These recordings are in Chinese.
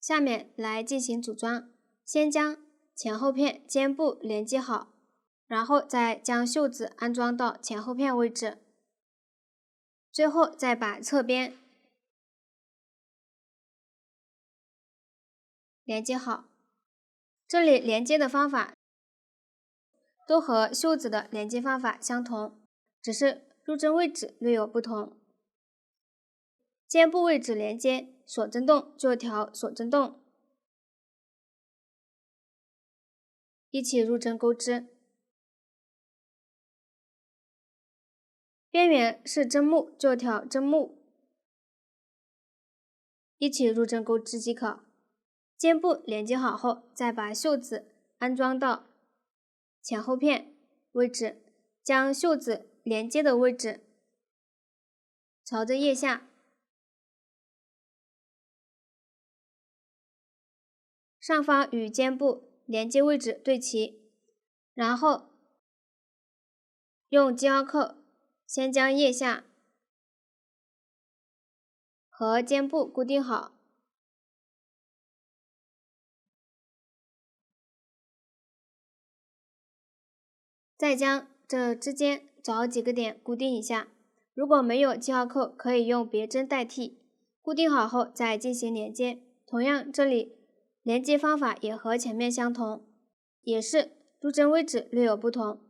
下面来进行组装，先将前后片肩部连接好，然后再将袖子安装到前后片位置，最后再把侧边连接好。这里连接的方法都和袖子的连接方法相同，只是入针位置略有不同。肩部位置连接，锁针洞就调锁针洞，一起入针钩织。边缘是针目就调针目，一起入针钩织即可。肩部连接好后，再把袖子安装到前后片位置，将袖子连接的位置朝着腋下，上方与肩部连接位置对齐，然后用记号扣先将腋下和肩部固定好，再将这之间找几个点固定一下。如果没有记号扣，可以用别针代替。固定好后再进行连接。同样，这里连接方法也和前面相同，也是入针位置略有不同。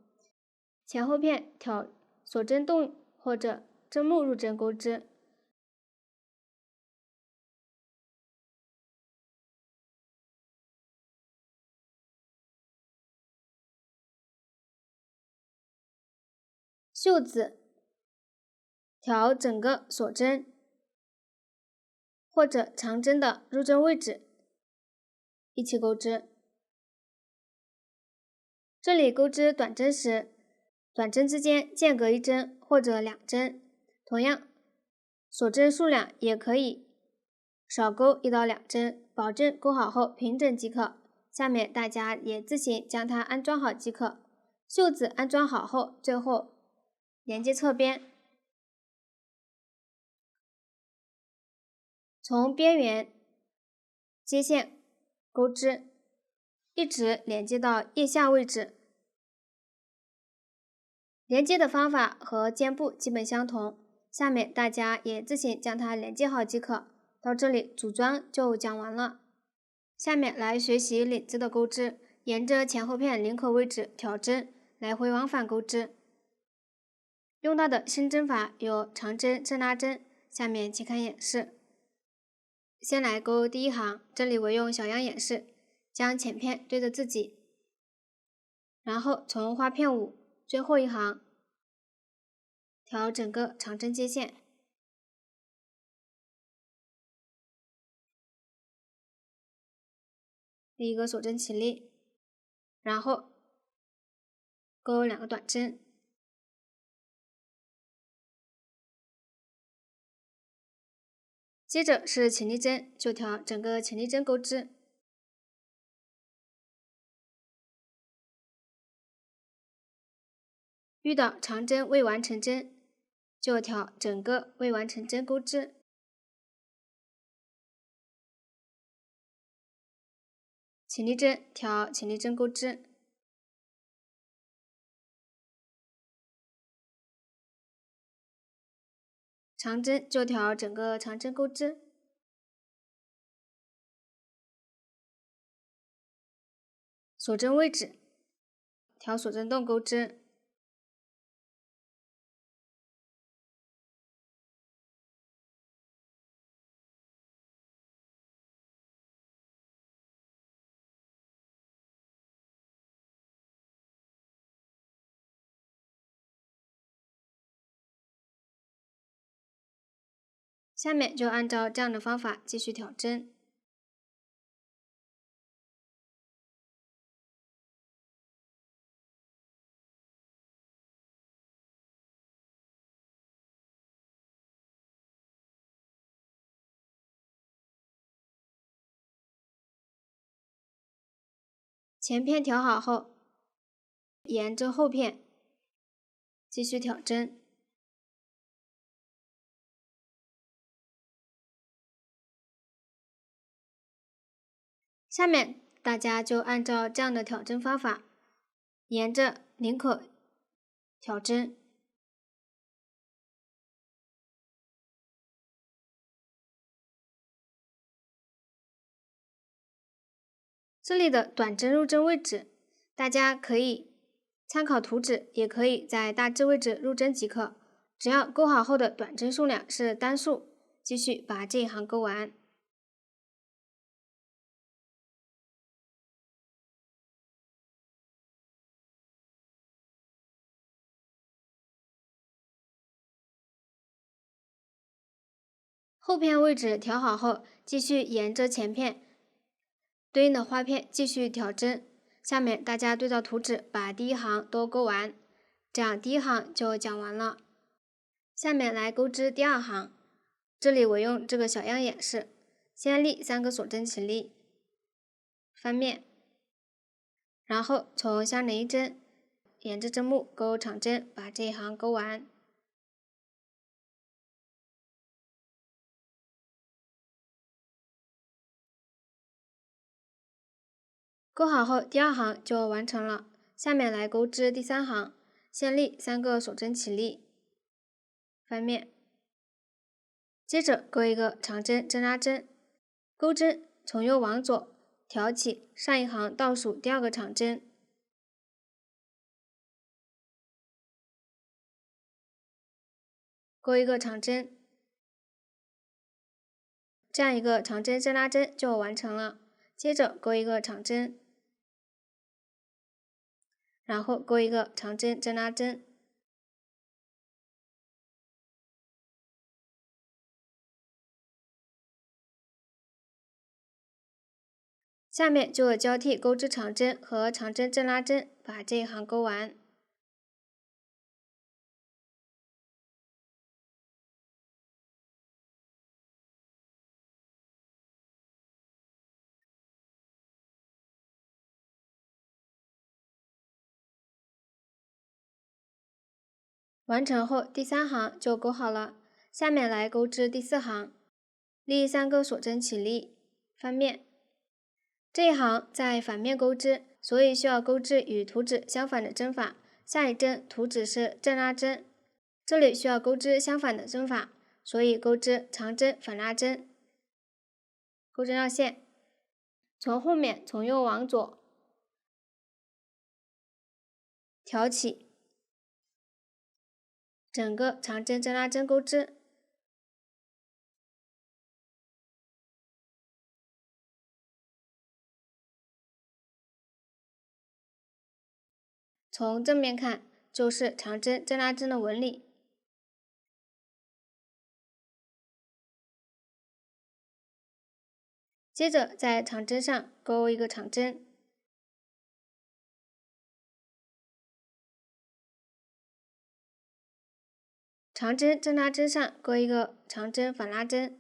前后片挑锁针洞或者针目入针钩织。袖子调整个锁针或者长针的入针位置，一起钩织。这里钩织短针时，短针之间间隔1针或者2针，同样锁针数量也可以少钩1到2针，保证钩好后平整即可。下面大家也自行将它安装好即可。袖子安装好后，最后连接侧边，从边缘接线钩织，一直连接到腋下位置。连接的方法和肩部基本相同，下面大家也自行将它连接好即可。到这里组装就讲完了。下面来学习领子的钩织，沿着前后片领口位置挑针，来回往返钩织。用到的伸针法有长针、正拉针，下面请看演示。先来钩第一行，这里我用小样演示，将前片对着自己，然后从花片5最后一行调整个长针接线，立一个锁针起立，然后钩2个短针，接着是起立针，就调整个起立针钩织。遇到长针未完成针，就调整个未完成针钩织。起立针调起立针钩织。长针就调整个长针钩织。锁针位置调锁针洞钩织。下面就按照这样的方法继续挑针。前片调好后，沿着后片继续挑针。下面大家就按照这样的挑针方法，沿着领口挑针。这里的短针入针位置，大家可以参考图纸，也可以在大致位置入针即可。只要钩好后的短针数量是单数，继续把这一行钩完。后片位置调好后，继续沿着前片对应的花片继续挑针。下面大家对照图纸把第一行都钩完，这样第一行就讲完了。下面来钩织第二行，这里我用这个小样演示，先立3个锁针起立，翻面，然后从相连一针沿着针目钩长针，把这一行钩完。钩好后，第二行就完成了。下面来钩织第三行，先立3个锁针起立，翻面，接着钩一个长针针拉针，钩针从右往左挑起上一行倒数第2个长针，钩一个长针，这样一个长针针拉针就完成了。接着钩一个长针，然后钩一个长针针拉针，下面就交替钩织长针和长针针拉针，把这一行钩完。完成后，第3行就钩好了。下面来钩织第4行，立3个锁针起立，翻面。这一行在反面钩织，所以需要钩织与图纸相反的针法。下一针图纸是正拉针，这里需要钩织相反的针法，所以钩织长针反拉针，钩针绕线，从后面从右往左挑起整个长针针拉针钩织，从正面看就是长针针拉针的纹理。接着在长针上钩一个长针，长针针拉针上钩一个长针反拉针，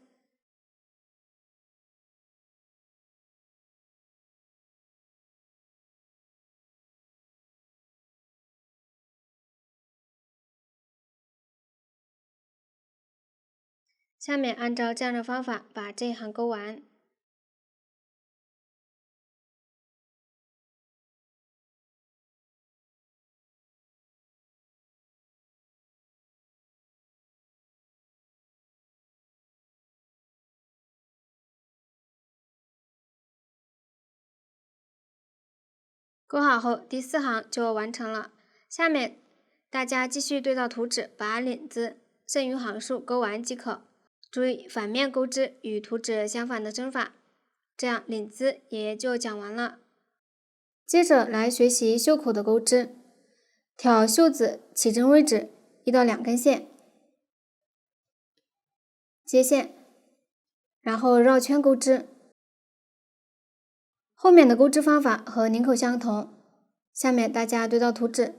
下面按照这样的方法把这一行钩完。钩好后，第4行就完成了。下面大家继续对照图纸，把领子剩余行数钩完即可。注意反面钩织与图纸相反的针法，这样领子也就讲完了。接着来学习袖口的钩织，挑袖子起针位置1到2根线，接线，然后绕圈钩织。后面的钩织方法和领口相同，下面大家对照图纸，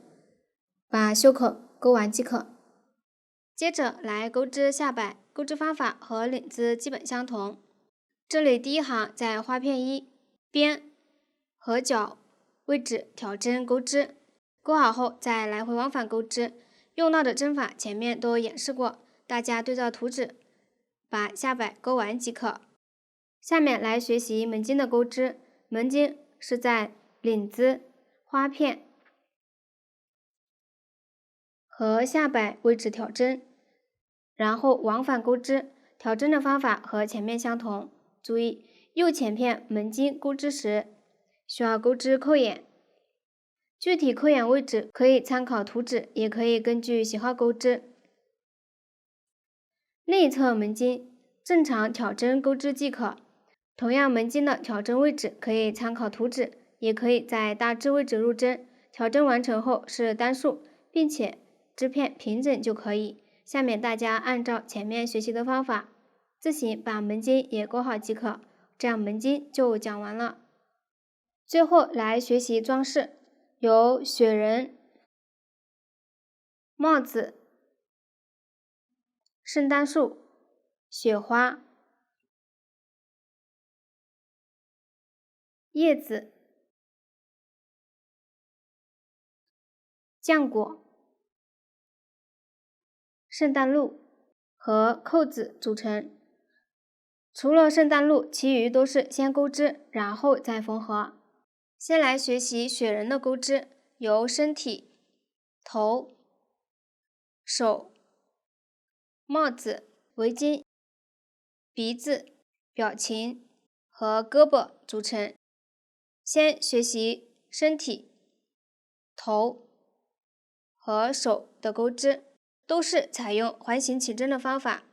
把袖口钩完即可。接着来钩织下摆，钩织方法和领子基本相同。这里第一行在花片1边和角位置挑针钩织，钩好后再来回往返钩织。用到的针法前面都演示过，大家对照图纸，把下摆钩完即可。下面来学习门襟的钩织。门襟是在领子、花片和下摆位置挑针，然后往返钩织。挑针的方法和前面相同。注意，右前片门襟钩织时，需要钩织扣眼。具体扣眼位置可以参考图纸，也可以根据喜好钩织。内侧门襟正常挑针钩织即可。同样，门襟的挑针位置可以参考图纸，也可以在大致位置入针。挑针完成后是单数，并且织片平整就可以。下面大家按照前面学习的方法，自行把门襟也钩好即可。这样门襟就讲完了。最后来学习装饰，有雪人、帽子、圣诞树、雪花、叶子、浆果、圣诞鹿和扣子组成。除了圣诞鹿，其余都是先钩织，然后再缝合。先来学习雪人的钩织，由身体、头、手、帽子、围巾、鼻子、表情和胳膊组成。先学习身体、头和手的钩织，都是采用环形起针的方法，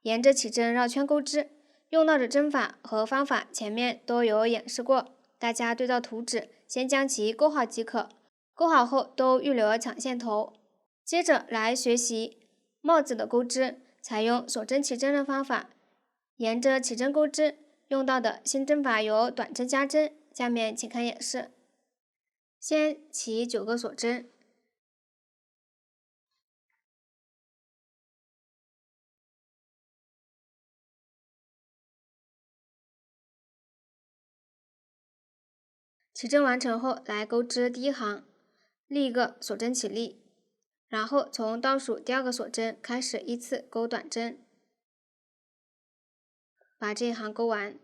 沿着起针绕圈钩织。用到的针法和方法前面都有演示过，大家对照图纸，先将其钩好即可。钩好后都预留抢线头。接着来学习帽子的钩织，采用锁针起针的方法，沿着起针钩织。用到的新针法有短针加针，下面请看演示。先起9个锁针，起针完成后，来钩织第一行，立一个锁针起立，然后从倒数第2个锁针开始依次钩短针，把这一行钩完。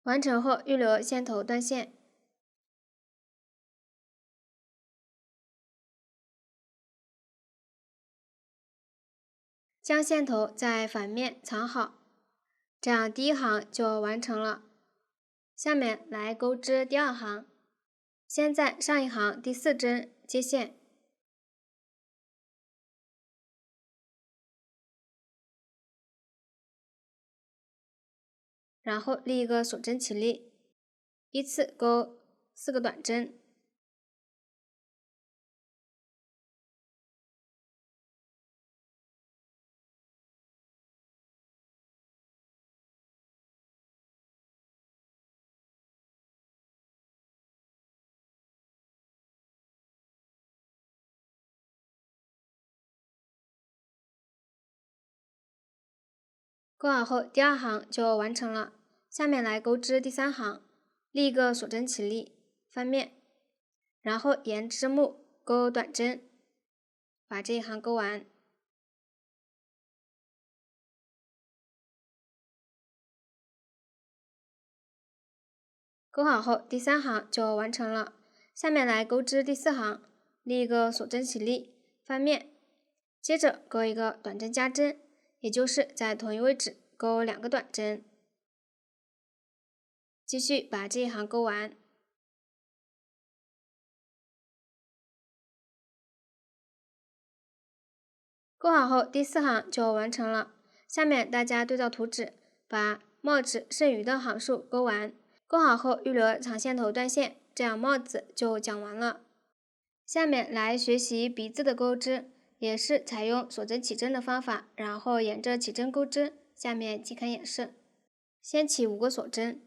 完成后预留线头断线，将线头在反面藏好，这样第一行就完成了。下面来钩织第2行，先在上一行第4针接线，然后立一个锁针起立，依次钩4个短针，钩好后第2行就完成了。下面来钩织第3行，立一个锁针起立，翻面，然后沿织目钩短针，把这一行钩完。钩好后第3行就完成了。下面来钩织第4行，立一个锁针起立，翻面，接着钩一个短针加针，也就是在同一位置钩2个短针，继续把这一行钩完。钩好后第4行就完成了。下面大家对照图纸，把帽子剩余的行数钩完。钩好后预留长线头断线，这样帽子就讲完了。下面来学习鼻子的钩织，也是采用锁针起针的方法，然后沿着起针钩织。下面请看演示。先起5个锁针，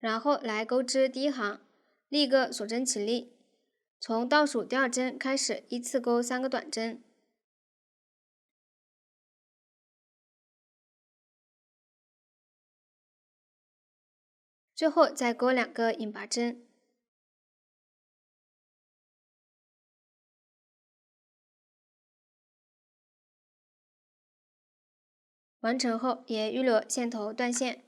然后来钩织第一行，立个锁针起立，从倒数第二针开始依次钩3个短针，最后再钩2个引拔针。完成后也预留线头断线。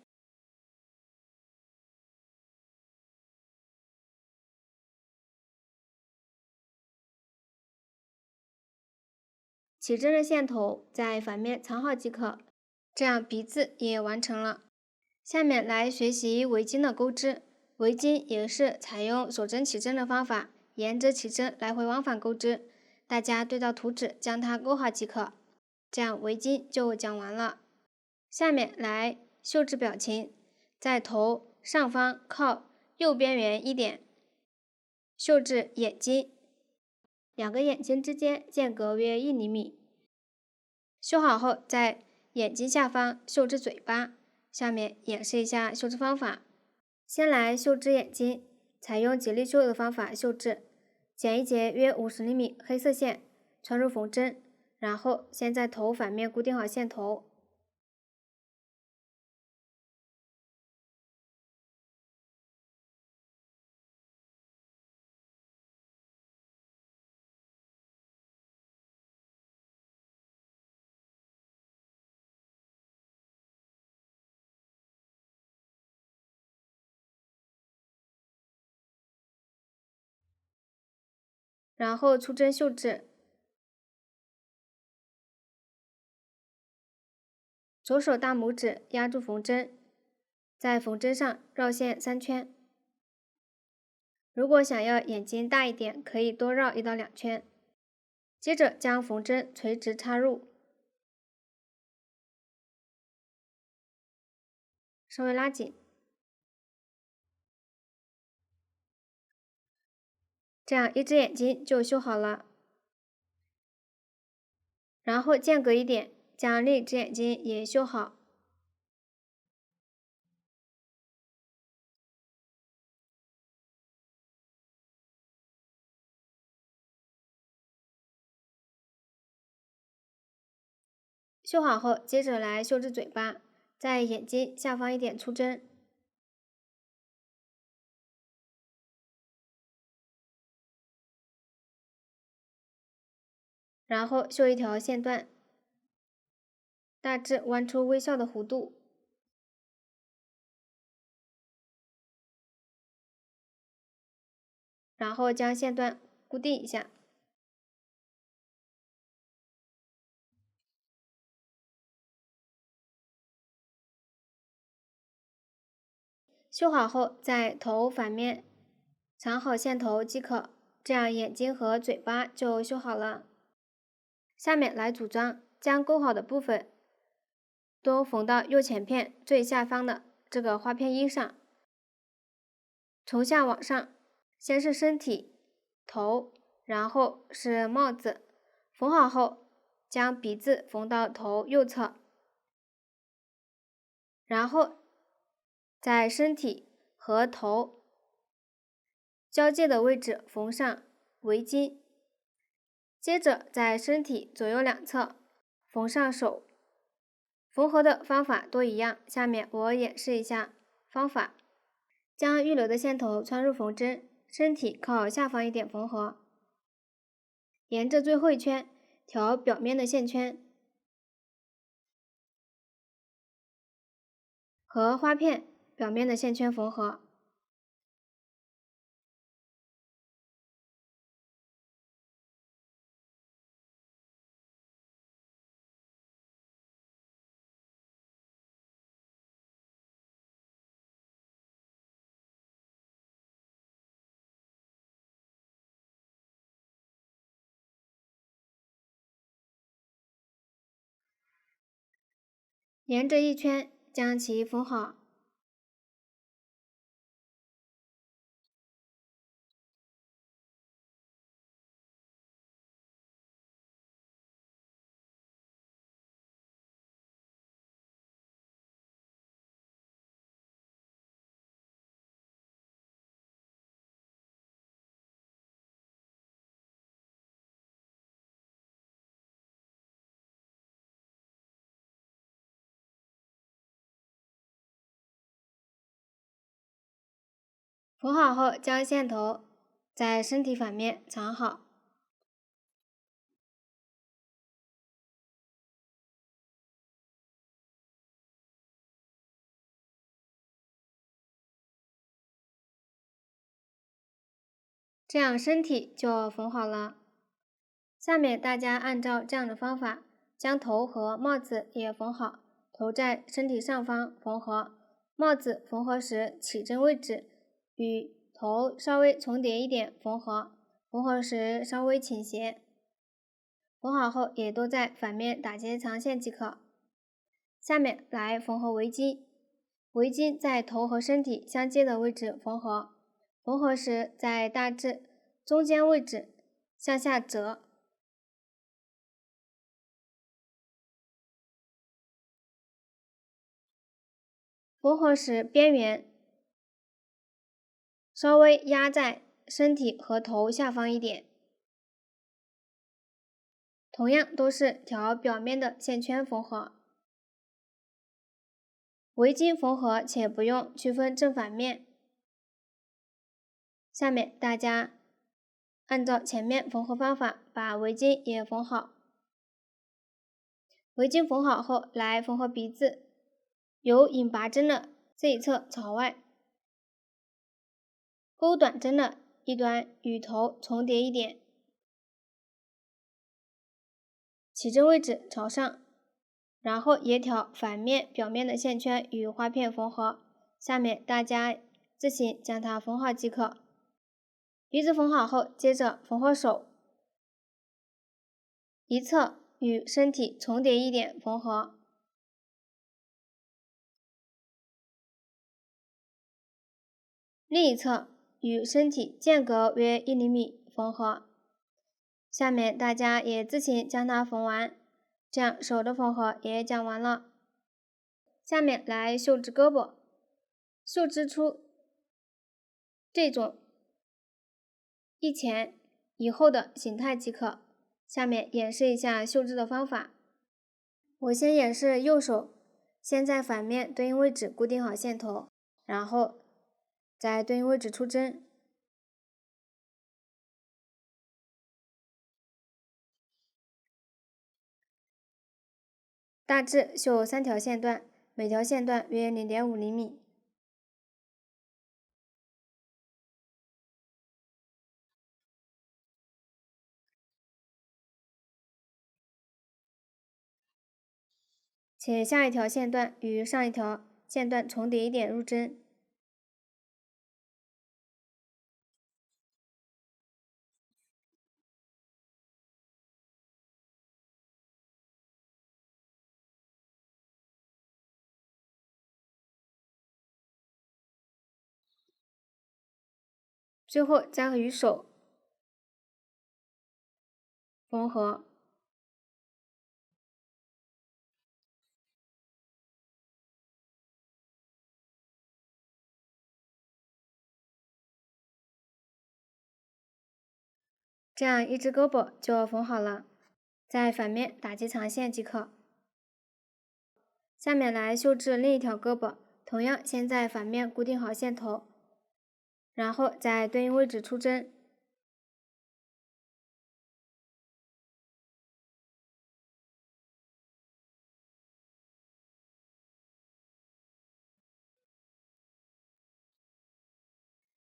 起针的线头在反面藏好即可，这样鼻子也完成了。下面来学习围巾的钩织，围巾也是采用锁针起针的方法，沿着起针来回往返钩织，大家对照图纸将它钩好即可。这样围巾就讲完了。下面来绣制表情，在头上方靠右边缘1点，绣制眼睛，2个眼睛之间间隔约1厘米。绣好后，在眼睛下方绣制嘴巴。下面演示一下绣织方法。先来绣织眼睛，采用节力绣的方法绣制，剪一截约50厘米黑色线，穿入缝针，然后先在头反面固定好线头。然后出针绣制，左手大拇指压住缝针，在缝针上绕线3圈。如果想要眼睛大一点，可以多绕1到2圈。接着将缝针垂直插入，稍微拉紧，这样一只眼睛就绣好了。然后间隔1点，将另一只眼睛也绣好。绣好后，接着来绣制嘴巴，在眼睛下方1点出针，然后绣一条线段，大致弯出微笑的弧度，然后将线段固定一下。绣好后，在头反面藏好线头即可，这样眼睛和嘴巴就绣好了。下面来组装，将钩好的部分都缝到右前片最下方的这个花片衣上，从下往上，先是身体、头，然后是帽子。缝好后，将鼻子缝到头右侧，然后在身体和头交界的位置缝上围巾，接着在身体左右两侧缝上手。缝合的方法都一样，下面我演示一下方法。将预留的线头穿入缝针，身体靠下方1点缝合，沿着最后1圈调表面的线圈，和花片表面的线圈缝合。沿着1圈将其缝好。缝好后，将线头在身体反面藏好。这样身体就缝好了。下面大家按照这样的方法，将头和帽子也缝好。头在身体上方缝合，帽子缝合时起针位置与头稍微重叠一点缝合，缝合时稍微倾斜。缝好后也都在反面打结长线即可。下面来缝合围巾，围巾在头和身体相接的位置缝合，缝合时在大致中间位置向下折。缝合时边缘稍微压在身体和头下方一点。同样都是调表面的线圈缝合。围巾缝合且不用区分正反面。下面大家按照前面缝合方法把围巾也缝好。围巾缝好后，来缝合鼻子，由引拔针的这一侧朝外，钩短针的一端与头重叠一点，起针位置朝上，然后也挑反面表面的线圈与花片缝合。下面大家自行将它缝好即可。鼻子缝好后，接着缝合手，一侧与身体重叠一点缝合，另一侧与身体间隔约1厘米缝合。下面大家也自行将它缝完，这样手的缝合也讲完了。下面来绣制胳膊，绣织出这种一前一后的形态即可。下面演示一下绣制的方法。我先演示右手，先在反面对应位置固定好线头，然后在对应位置出针。大致绣3条线段，每条线段约0.5厘米。且下一条线段与上一条线段重叠一点入针。最后再与手缝合。这样一只胳膊就缝好了，在反面打结长线即可。下面来绣制另一条胳膊，同样先在反面固定好线头，然后在对应位置出针。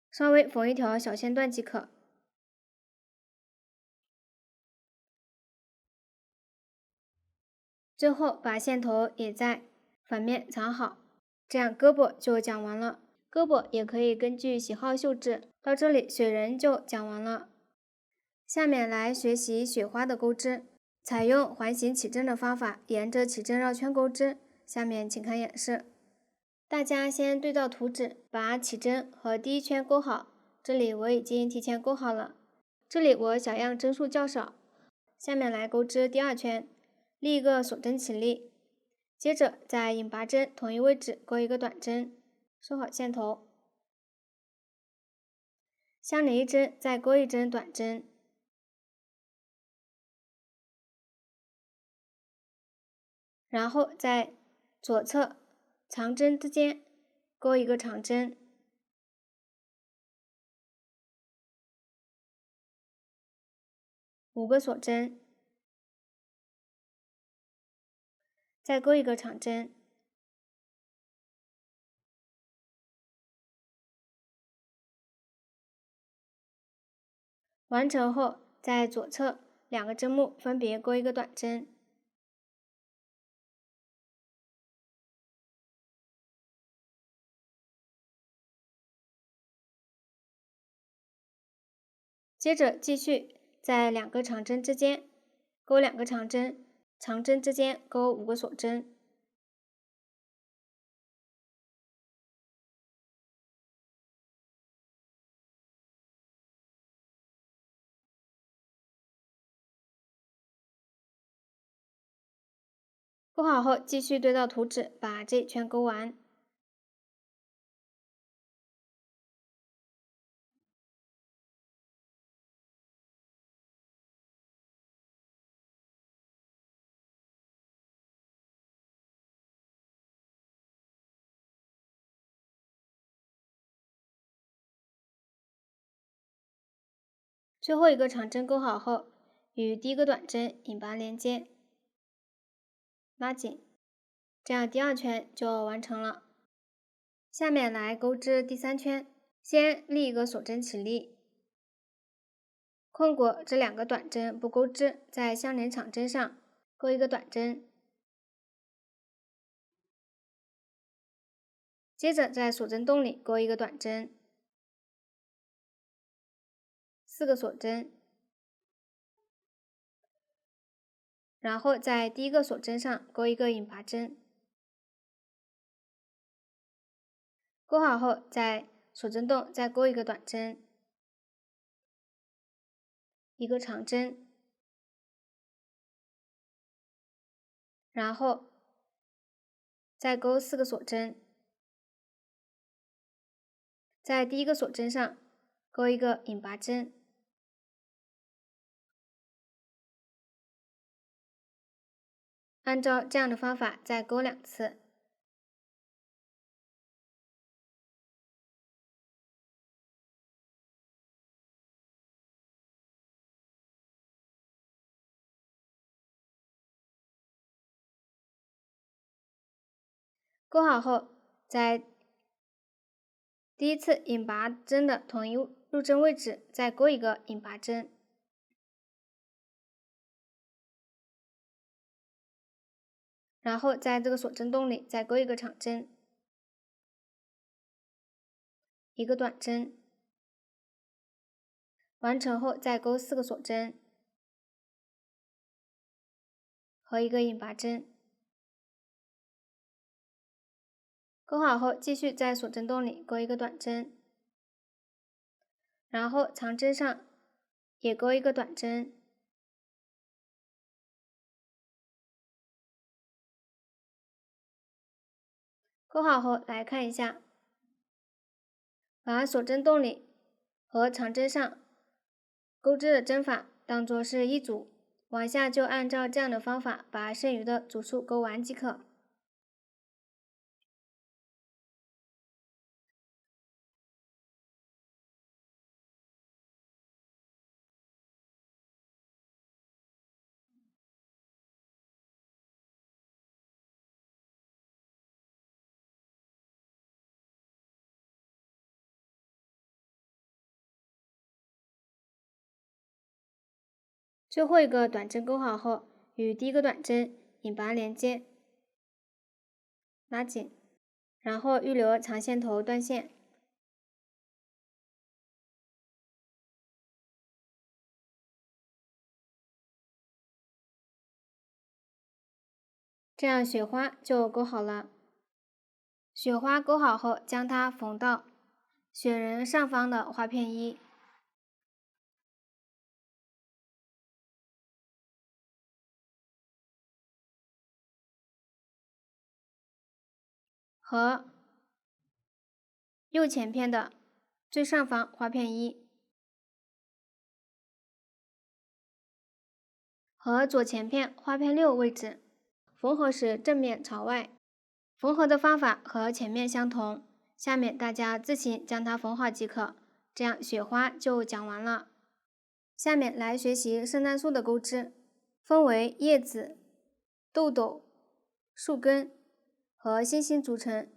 稍微缝一条小线段即可。最后把线头也在反面藏好，这样胳膊就讲完了。胳膊也可以根据喜好绣制。到这里雪人就讲完了。下面来学习雪花的钩织，采用环形起针的方法，沿着起针绕圈钩织。下面请看演示。大家先对照图纸，把起针和第一圈钩好。这里我已经提前钩好了。这里我小样针数较少。下面来钩织第二圈，立一个锁针起立，接着在引拔针同一位置钩一个短针，收好线头，相连一针再钩一针短针，然后在左侧长针之间钩一个长针， 5个锁针，再钩一个长针，完成后，在左侧2个针目分别钩一个短针，接着继续在2个长针之间钩2个长针，长针之间钩5个锁针。钩好后，继续对照图纸把这一圈钩完。最后一个长针钩好后，与第一个短针引拔连接，拉紧，这样第2圈就完成了。下面来钩织第3圈，先立一个锁针起立，空过这2个短针不钩织，在相连长针上钩一个短针，接着在锁针洞里钩一个短针，4个锁针，然后在第1个锁针上钩一个引拔针，钩好后在锁针洞再钩一个短针，1个长针，然后再钩4个锁针，在第1个锁针上钩一个引拔针，按照这样的方法再钩2次。钩好后，在第1次引拔针的同一入针位置再钩一个引拔针，然后在这个锁针洞里再钩一个长针，1个短针，完成后再钩4个锁针和1个引拔针。钩好后，继续在锁针洞里钩一个短针，然后长针上也钩一个短针，钩好后来看一下，把锁针洞里和长针上钩织的针法当作是一组，往下就按照这样的方法把剩余的组数钩完即可。最后一个短针钩好后，与第1个短针引拔连接，拉紧，然后预留长线头断线，这样雪花就钩好了。雪花钩好后，将它缝到雪人上方的花片1。和右前片的最上方花片1，和左前片花片6位置，缝合时正面朝外。缝合的方法和前面相同，下面大家自行将它缝好即可。这样雪花就讲完了。下面来学习圣诞树的钩织，分为叶子、豆斗、树根和星星组成。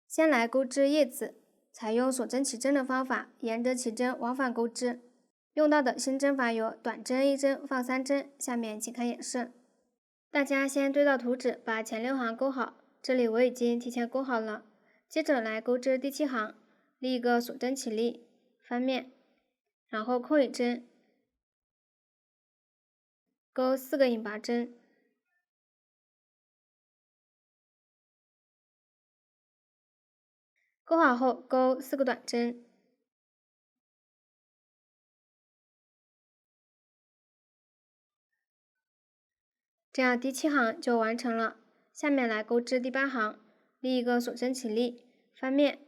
先来钩织叶子，采用锁针起针的方法，沿着起针往返钩织。用到的新针法有短针1针放3针，下面请看演示。大家先对照图纸把前6行钩好，这里我已经提前钩好了。接着来钩织第7行，立一个锁针起立，翻面，然后扣1针，钩4个引拔针，钩好后钩4个短针，这样第7行就完成了。下面来钩织第8行，立一个锁针起立，翻面，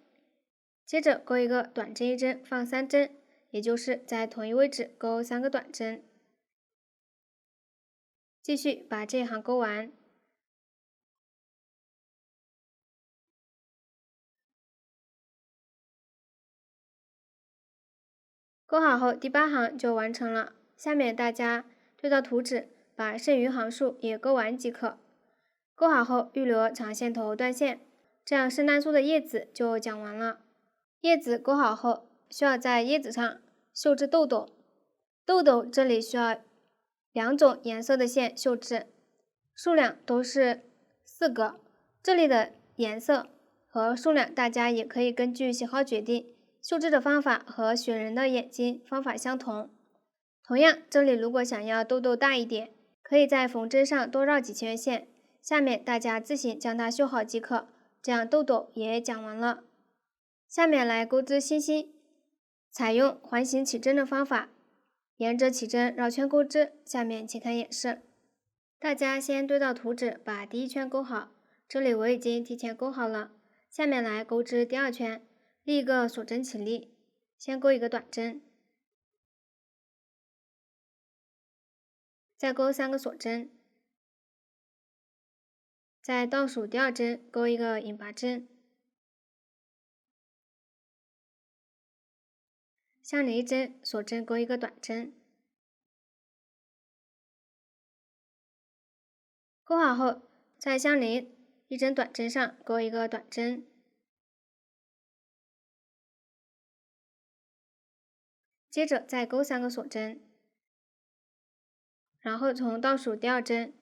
接着钩一个短针1针放3针，也就是在同一位置钩3个短针。继续把这一行钩完。钩好后，第8行就完成了。下面大家对照图纸，把剩余行数也钩完即可。钩好后，预留长线头断线，这样圣诞树的叶子就讲完了。叶子钩好后，需要在叶子上绣制豆斗。豆斗这里需要2种颜色的线绣制，数量都是4个。这里的颜色和数量大家也可以根据喜好决定。绣制的方法和选人的眼睛方法相同。同样，这里如果想要豆豆大一点，可以在缝针上多绕几圈线。下面大家自行将它绣好即可。这样豆豆也讲完了。下面来钩织星星，采用环形起针的方法，沿着起针绕圈钩织。下面请看演示。大家先对照图纸把第1圈钩好，这里我已经提前钩好了。下面来钩织第2圈，立一个锁针起立，先钩一个短针，再钩3个锁针，在倒数第2针钩一个引拔针，相邻1针锁针钩一个短针。钩好后，在相邻1针短针上钩一个短针，接着再钩3个锁针，然后从倒数第2针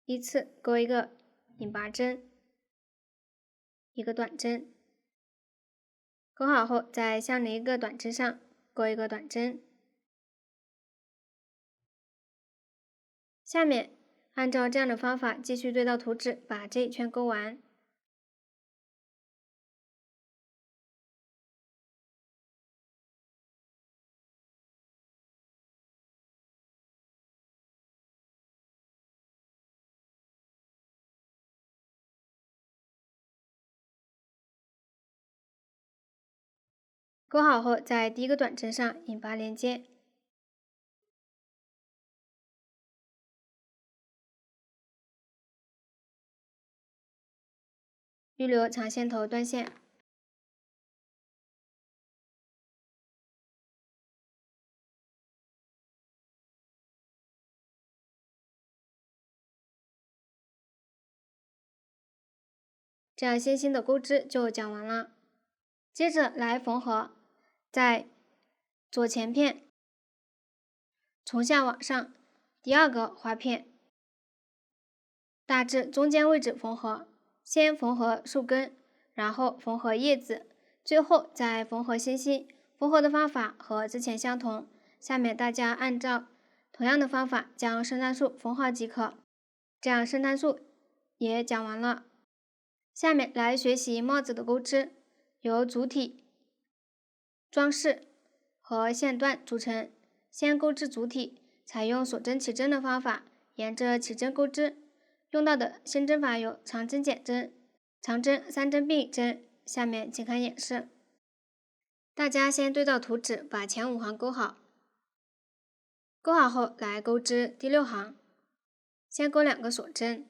依次钩一个引拔针，一个短针。钩好后，在相邻1个短针上钩一个短针。下面按照这样的方法继续对照图纸把这一圈钩完。钩好后，在第1个短针上引拔连接，预留长线头断线。这样星星的钩织就讲完了。接着来缝合，在左前片从下往上第2个花片，大致中间位置缝合。先缝合树根，然后缝合叶子，最后再缝合星星。缝合的方法和之前相同。下面大家按照同样的方法将圣诞树缝好即可。这样圣诞树也讲完了。下面来学习帽子的钩织，由主体、装饰和线段组成。先钩织主体，采用锁针起针的方法，沿着起针钩织。用到的新针法有长针减针、长针3针并1针。下面请看演示。大家先对照图纸把前5行钩好，钩好后来钩织第6行，先钩2个锁针，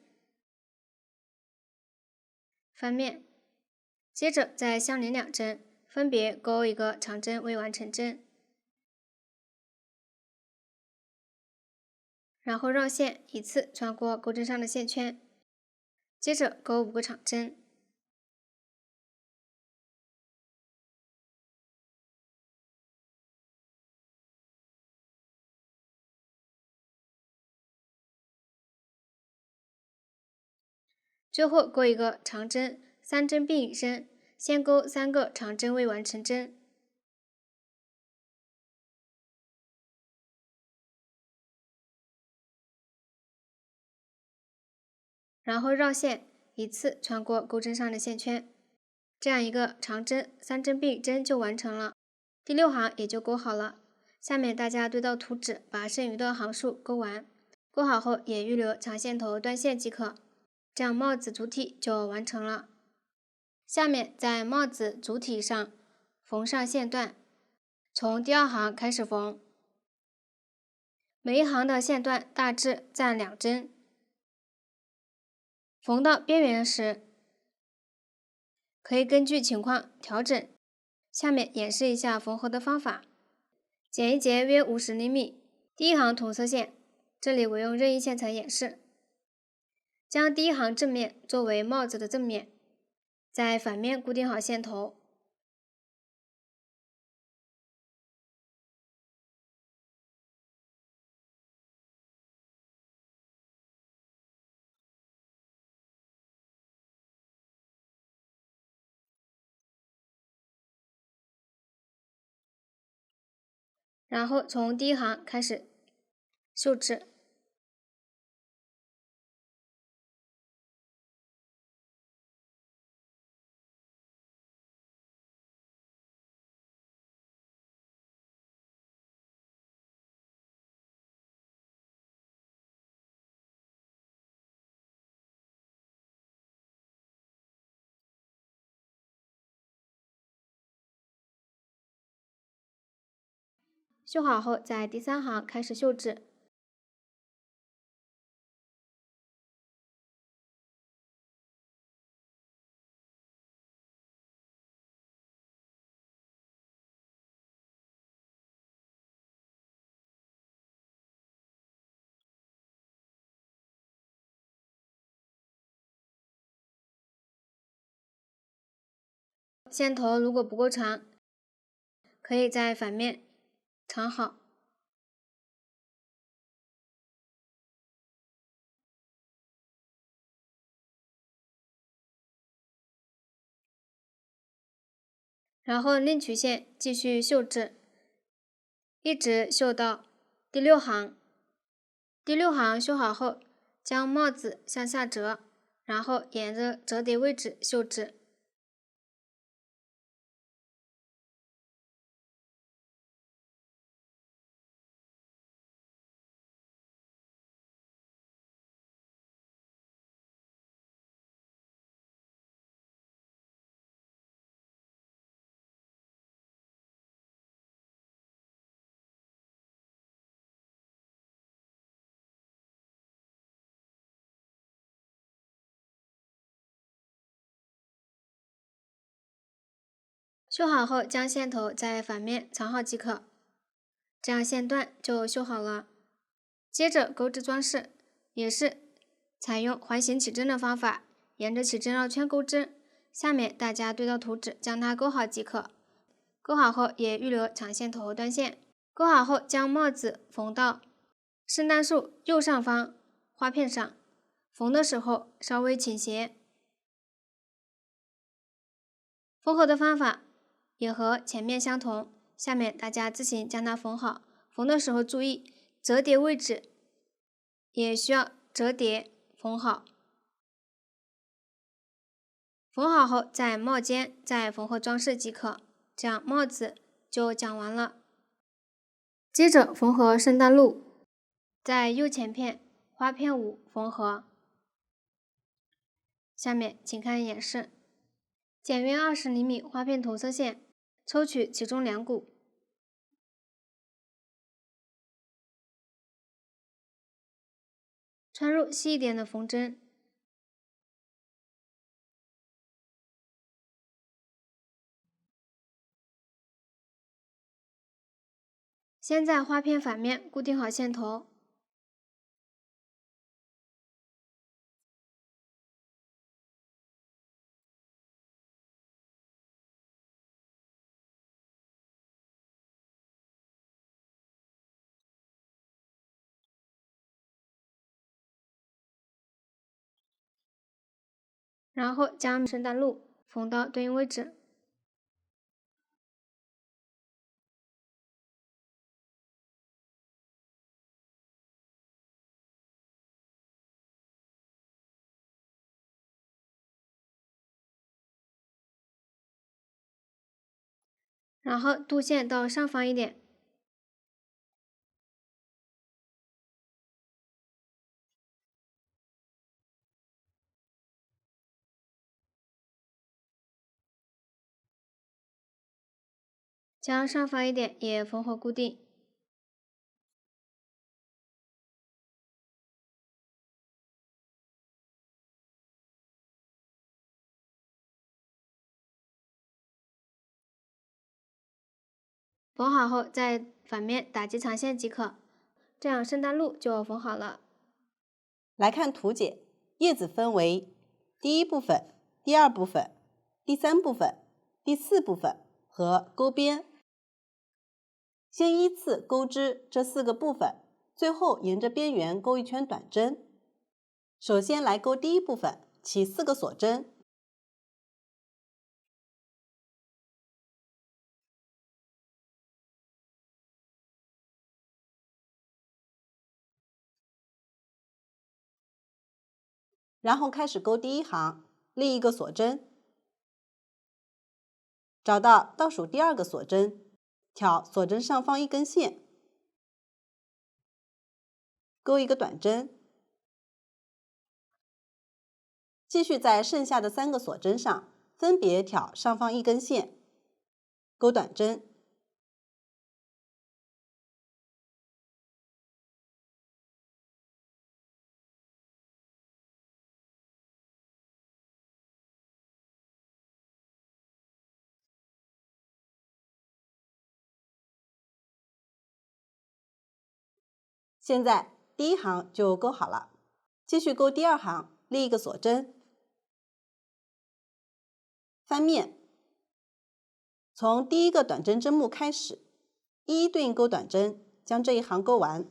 翻面，接着在相邻2针分别钩一个长针为完成针，然后绕线，依次穿过钩针上的线圈，接着钩5个长针，最后钩一个长针，3针并引针，先钩3个长针未完成针，然后绕线，依次穿过钩针上的线圈，这样一个长针3针并引针就完成了，第6行也就钩好了。下面大家对照图纸把剩余的行数钩完，钩好后也预留长线头断线即可，这样帽子主体就完成了。下面在帽子主体上缝上线段，从第2行开始缝，每一行的线段大致占2针，缝到边缘时可以根据情况调整。下面演示一下缝合的方法，剪一截约50厘米，第1行同色线，这里我用任意线材演示，将第1行正面作为帽子的正面，在反面固定好线头，然后从第1行开始绣制，绣好后在第3行开始绣制，线头如果不够长，可以在反面长好，然后另取线继续绣制，一直绣到第6行。第6行绣好后，将帽子向下折，然后沿着折叠位置绣制。绣好后，将线头在反面藏好即可，这样线段就绣好了。接着钩织装饰也是采用环形起针的方法，沿着起针绕圈钩织。下面大家对照图纸将它钩好即可。钩好后也预留长线头断线。钩好后将帽子缝到圣诞树右上方花片上，缝的时候稍微倾斜。缝合的方法也和前面相同，下面大家自行将它缝好。缝的时候注意折叠位置也需要折叠缝好。缝好后在帽尖再缝合装饰即可，这样帽子就讲完了。接着缝合圣诞鹿，在右前片花片5缝合。下面请看演示，剪约20厘米花片同色线，抽取其中2股，穿入细一点的缝针，先在花片反面固定好线头，然后将圣诞路缝到对应位置。然后肚线到上方一点，将上方一点也缝合固定。缝好后，在反面打几长线即可，这样圣诞路就缝好了。来看图解，叶子分为第一部分、第二部分、第三部分、第四部分和钩边。先依次钩织这4个部分，最后沿着边缘钩一圈短针。首先来钩第一部分，起4个锁针。然后开始钩第一行，立1个锁针，找到倒数第2个锁针，挑锁针上方1根线，钩1个短针，继续在剩下的3个锁针上分别挑上方1根线，钩短针。现在第1行就钩好了，继续钩第2行，立1个锁针，翻面，从第1个短针针目开始，一一对应钩短针，将这一行钩完。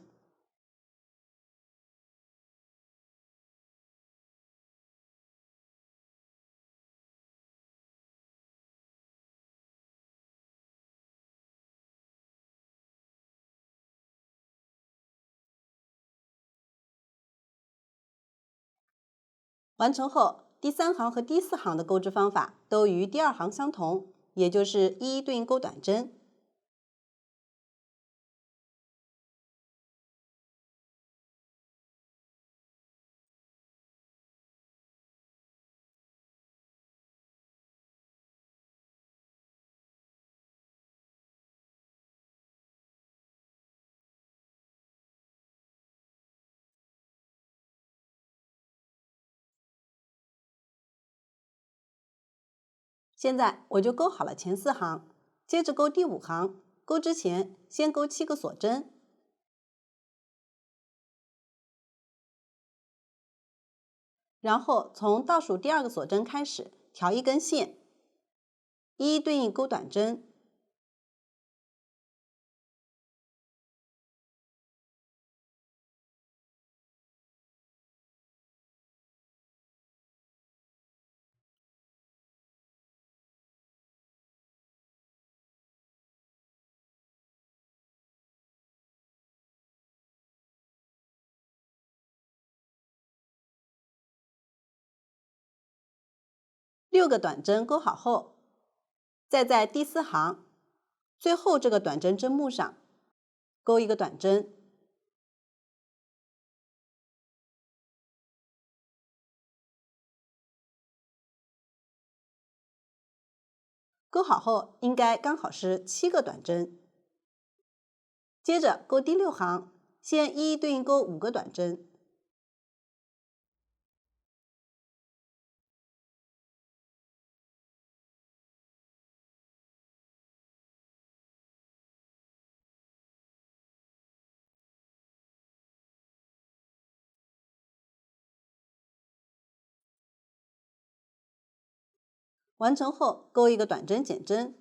完成后，第3行和第4行的钩织方法都与第2行相同，也就是一一对应钩短针。现在我就钩好了前4行，接着钩第5行，钩之前先钩7个锁针，然后从倒数第2个锁针开始挑1根线，一一对应钩短针，6个短针钩好后，再在第4行最后这个短针针目上钩1个短针，钩好后应该刚好是7个短针。接着钩第6行，先一一对应钩5个短针，完成后钩1个短针减针，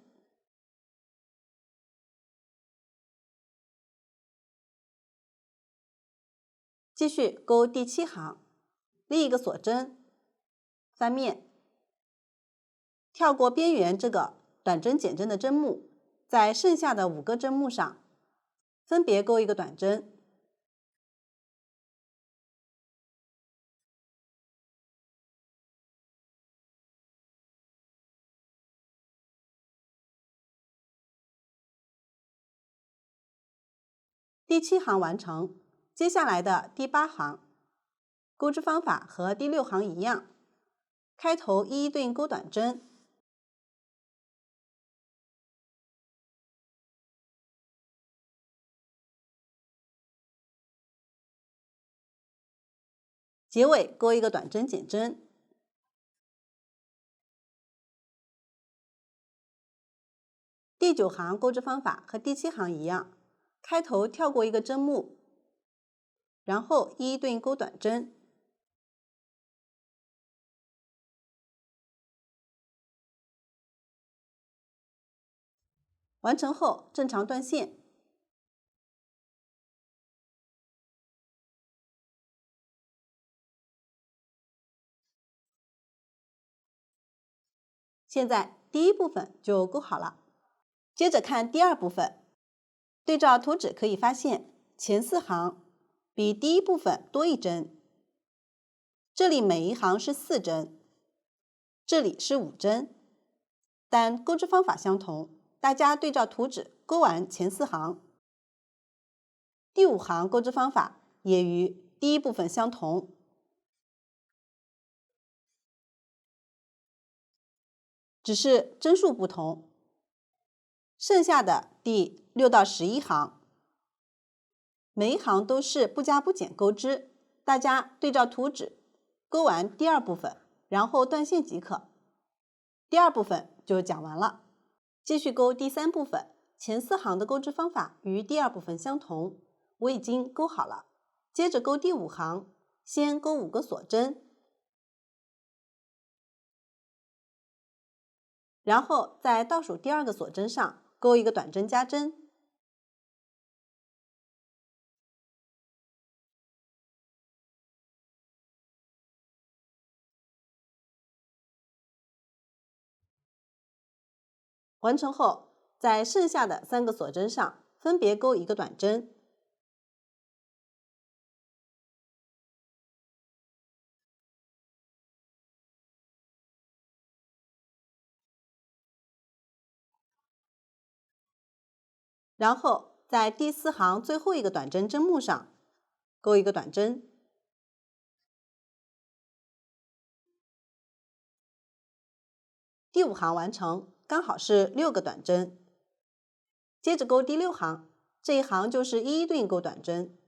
继续钩第7行，立1个锁针，翻面，跳过边缘这个短针减针的针目，在剩下的5个针目上分别钩一个短针。第7行完成，接下来的第8行，钩织方法和第6行一样，开头一一对应钩短针，结尾钩一个短针减针。第9行钩织方法和第7行一样，开头跳过一个针目，然后一一对应钩短针，完成后正常断线。现在第1部分就钩好了，接着看第2部分。对照图纸可以发现，前4行比第1部分多1针，这里每一行是4针，这里是5针，但钩织方法相同，大家对照图纸钩完前4行。第5行钩织方法也与第1部分相同，只是针数不同。剩下的第6到11行，每一行都是不加不减钩织，大家对照图纸钩完第2部分，然后断线即可。第2部分就讲完了。继续钩第3部分，前4行的钩织方法与第2部分相同，我已经钩好了。接着钩第5行，先钩5个锁针，然后在倒数第2个锁针上钩一个短针加针，完成后，在剩下的3个锁针上分别钩一个短针，然后在第4行最后一个短针针目上钩一个短针，第5行完成，刚好是6个短针。接着钩第6行，这一行就是一一对应钩短针，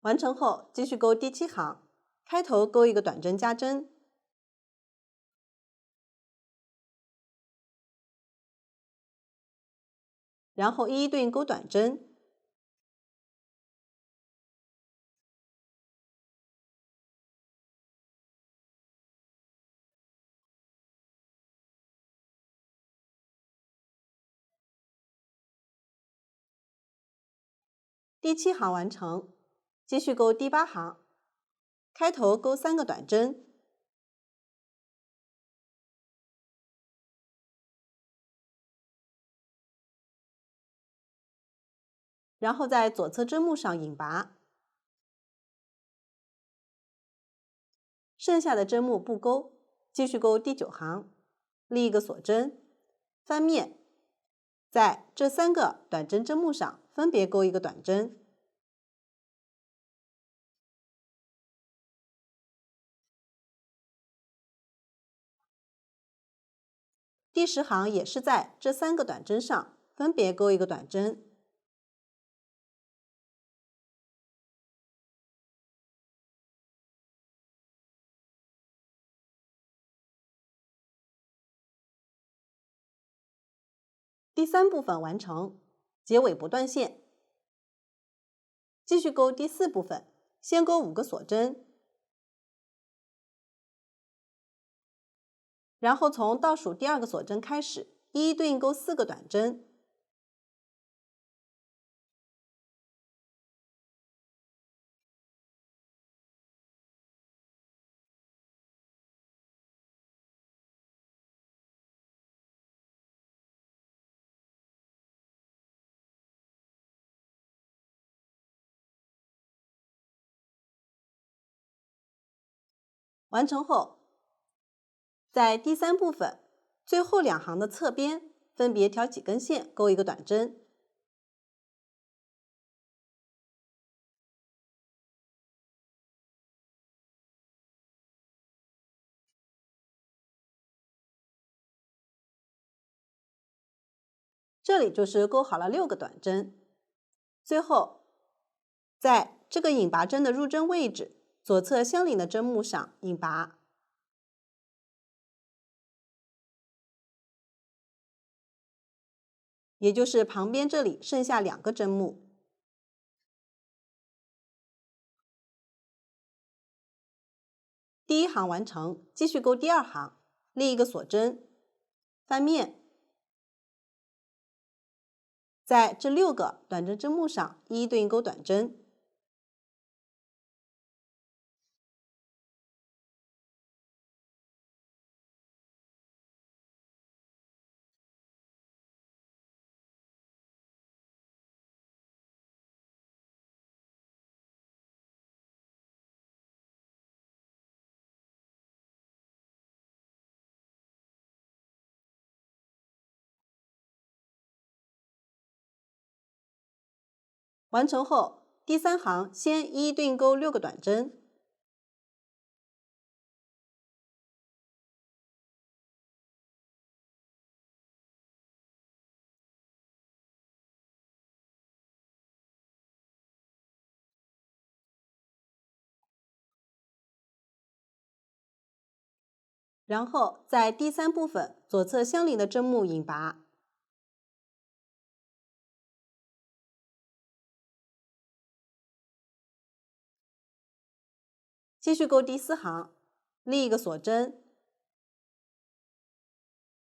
完成后继续钩第7行，开头钩一个短针加针，然后一一对应钩短针，第7行完成，继续钩第8行，开头钩3个短针，然后在左侧针目上引拔，剩下的针目不钩，继续钩第9行，立一个锁针，翻面，在这3个短针针目上分别钩一个短针，第10行也是在这3个短针上分别钩一个短针，第3部分完成，结尾不断线。继续钩第4部分，先钩5个锁针，然后从倒数第2个锁针开始，一一对应钩4个短针，完成后，在第3部分最后2行的侧边分别挑几根线钩一个短针。这里就是钩好了6个短针。最后，在这个引拔针的入针位置左侧相邻的针目上引拔，也就是旁边这里剩下2个针目。第1行完成，继续钩第2行，立一个锁针，翻面，在这6个短针针目上一一对应钩短针。完成后，第3行先一一对应钩6个短针，然后在第3部分左侧相邻的针目引拔，继续钩第4行，立一个锁针，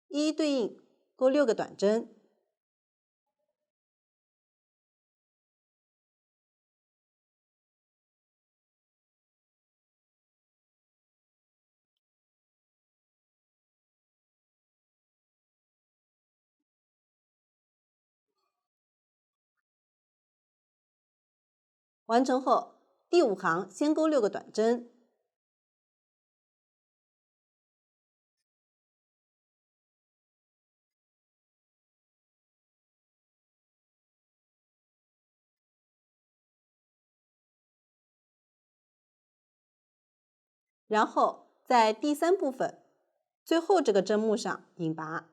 一一对应钩6个短针。完成后，第5行先钩6个短针，然后在第3部分最后这个针目上引拔，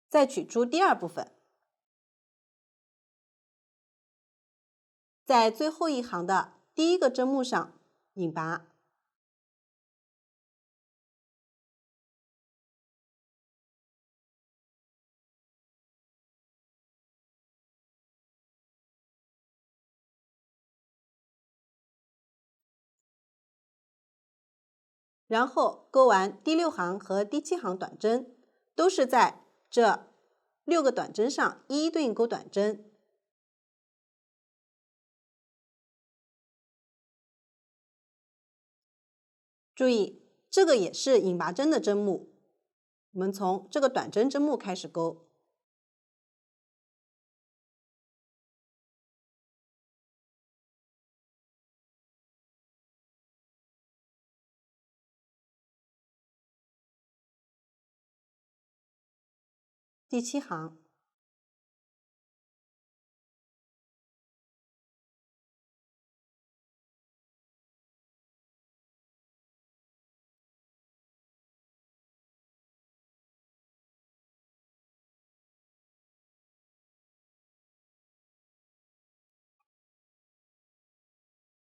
再取出第2部分，在最后一行的第1个针目上引拔，然后钩完第6行和第7行短针，都是在这6个短针上一一对应钩短针。注意，这个也是引拔针的针目，我们从这个短针针目开始钩。第7行，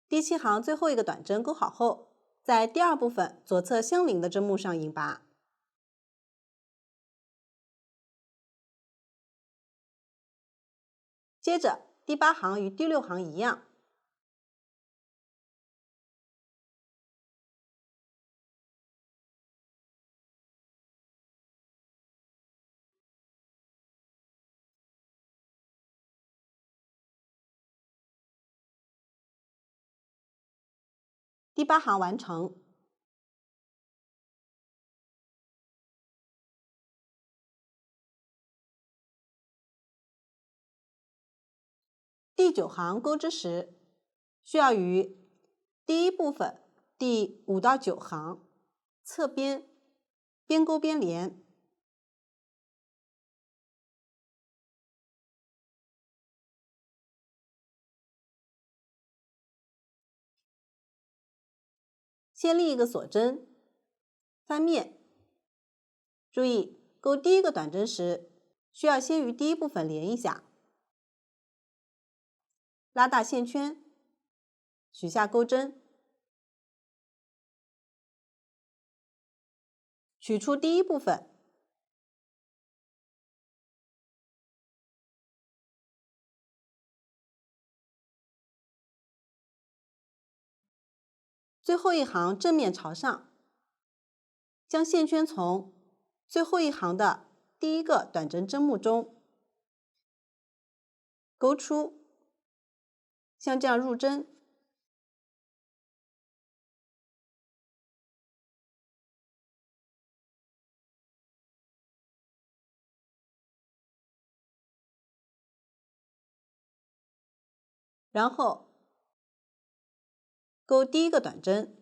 第7行最后一个短针钩好后，在第2部分左侧相邻的针目上引拔，接着第8行与第6行一样，第8行完成。第9行钩织时，需要与第一部分第5到9行侧边边钩边连。先立一个锁针，翻面。注意，钩第一个短针时，需要先与第一部分连一下，拉大线圈，取下钩针，取出第一部分，最后一行正面朝上，将线圈从最后一行的第一个短针针目中勾出，像这样入针。然后钩第一个短针，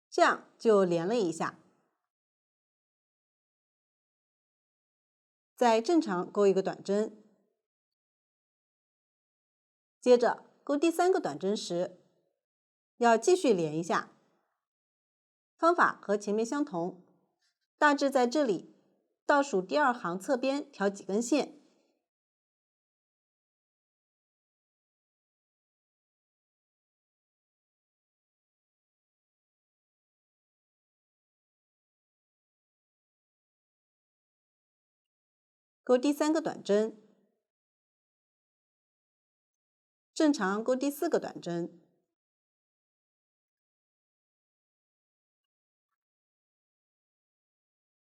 这样就连了一下。再正常钩一个短针，接着钩第3个短针时，要继续连一下。方法和前面相同，大致在这里倒数第2行侧边挑几根线。钩第3个短针，正常钩第4个短针，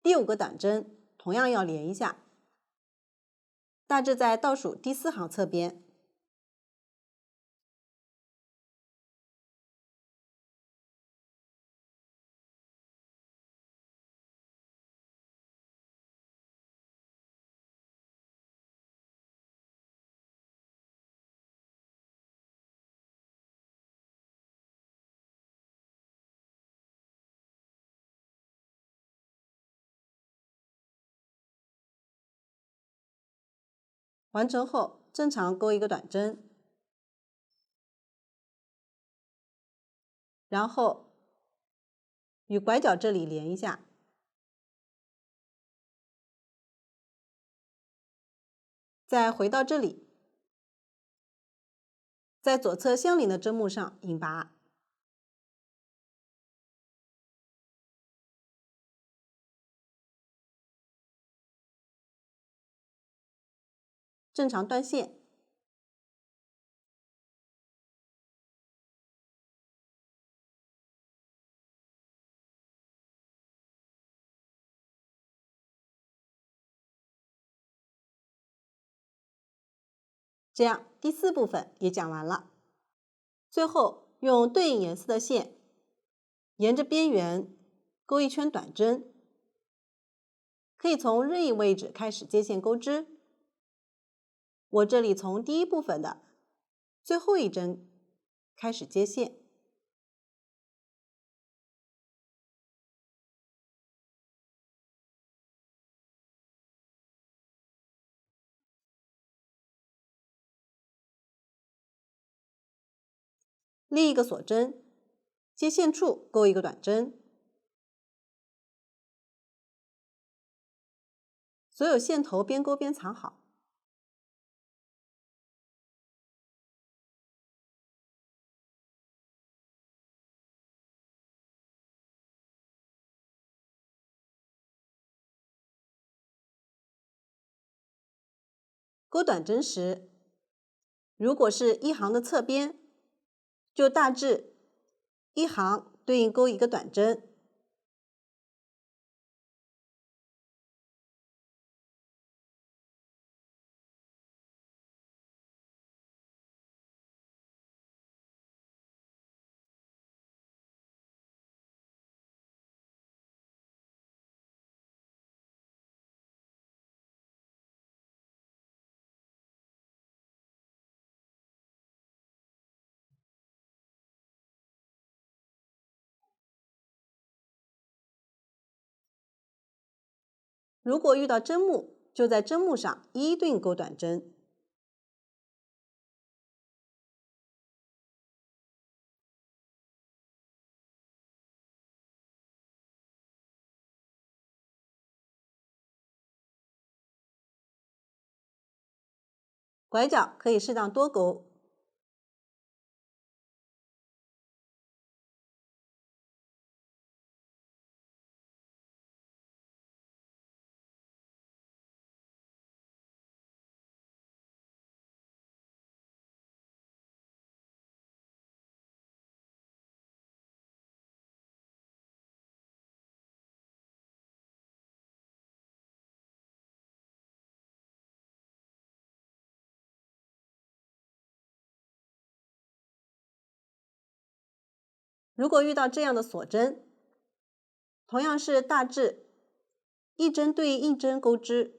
第5个短针同样要连一下，大致在倒数第4行侧边。完成后，正常钩一个短针，然后与拐角这里连一下，再回到这里，在左侧相邻的针目上引拔，正常断线。这样第4部分也讲完了。最后用对应颜色的线，沿着边缘钩一圈短针，可以从任意位置开始接线钩织。我这里从第一部分的最后一针开始接线。立一个锁针，接线处钩一个短针，所有线头边钩边藏好。钩短针时，如果是一行的侧边，就大致一行对应钩一个短针。如果遇到针目，就在针目上一一对应钩短针。拐角可以适当多钩。如果遇到这样的锁针，同样是大致一针对一针钩织，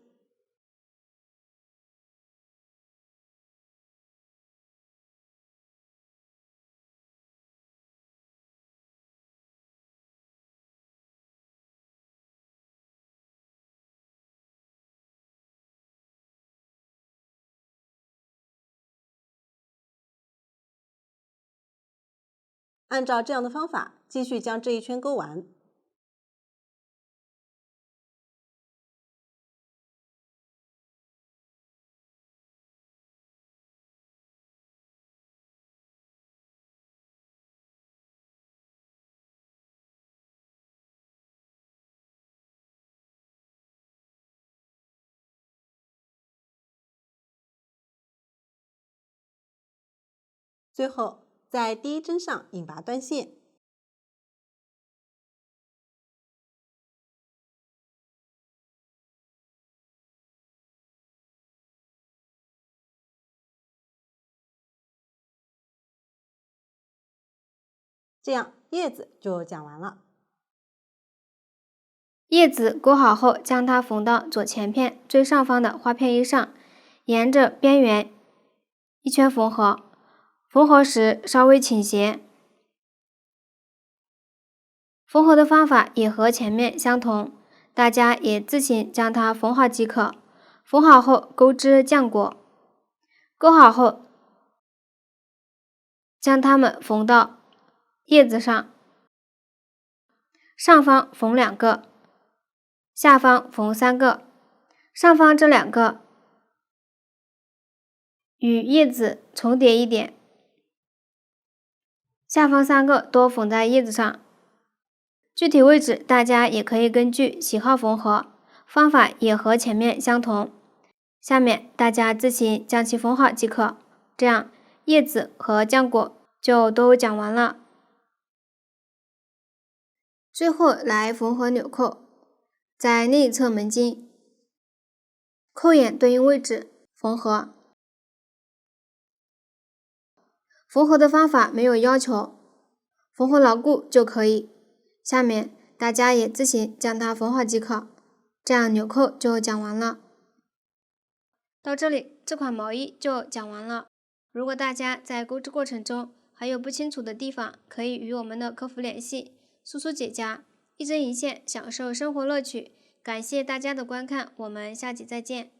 按照这样的方法继续将这一圈钩完。最后，在第一针上引拔断线。这样叶子就讲完了。叶子钩好后，将它缝到左前片最上方的花片衣上，沿着边缘一圈缝合。缝合时稍微倾斜。缝合的方法也和前面相同，大家也自行将它缝好即可。缝好后钩织浆果，钩好后将它们缝到叶子上，上方缝2个，下方缝3个，上方这2个与叶子重叠一点，下方3个多缝在叶子上。具体位置大家也可以根据喜好缝合，方法也和前面相同。下面大家自行将其缝好即可。这样叶子和浆果就都讲完了。最后来缝合纽扣，在另一侧门襟，扣眼对应位置缝合。缝合的方法没有要求，缝合牢固就可以。下面大家也自行将它缝好即可。这样纽扣就讲完了。到这里，这款毛衣就讲完了。如果大家在钩织过程中还有不清楚的地方，可以与我们的客服联系，苏苏姐家，一针一线，享受生活乐趣。感谢大家的观看，我们下集再见。